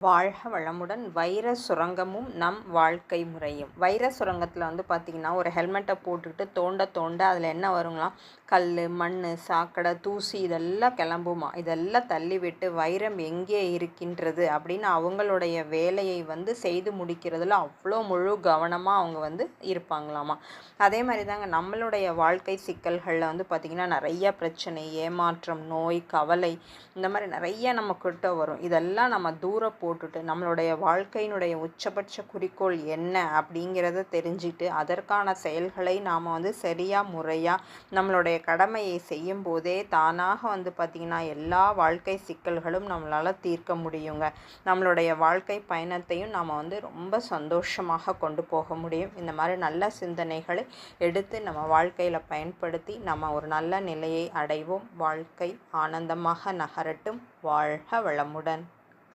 வாழ்க வளமுடன். வைர சுரங்கமும் நம் வாழ்க்கை முறையும். வைர சுரங்கத்தில் பார்த்திங்கன்னா ஒரு ஹெல்மெட்டை போட்டுக்கிட்டு தோண்ட தோண்ட அதில் என்ன வருங்களாம், கல், மண், சாக்கடை, தூசி இதெல்லாம் கிளம்புமா. இதெல்லாம் தள்ளிவிட்டு வைரம் எங்கே இருக்கின்றது அப்படின்னு அவங்களுடைய வேலையை செய்து முடிக்கிறதுல அவ்வளோ முழு கவனமாக அவங்க இருப்பாங்களாமா. அதே மாதிரி தாங்க நம்மளுடைய வாழ்க்கை சிக்கல்களில் பார்த்திங்கன்னா நிறைய பிரச்சனை, ஏமாற்றம், நோய், கவலை இந்த மாதிரி நிறைய நம்மக்கிட்ட வரும். இதெல்லாம் நம்ம தூர போட்டுட்டு நம்மளுடைய வாழ்க்கையினுடைய உச்சபட்ச குறிக்கோள் என்ன அப்படிங்கிறத தெரிஞ்சுட்டு அதற்கான செயல்களை நாம் சரியாக முறையாக நம்மளுடைய கடமையை செய்யும் போதே தானாக பார்த்திங்கன்னா எல்லா வாழ்க்கை சிக்கல்களும் நம்மளால் தீர்க்க முடியுங்க. நம்மளுடைய வாழ்க்கை பயணத்தையும் நாம் ரொம்ப சந்தோஷமாக கொண்டு போக முடியும். இந்த மாதிரி நல்ல சிந்தனைகளை எடுத்து நம்ம வாழ்க்கையில் பயன்படுத்தி நம்ம ஒரு நல்ல நிலையை அடைவோம். வாழ்க்கை ஆனந்தமாக நகரட்டும். வாழ்க வளமுடன்.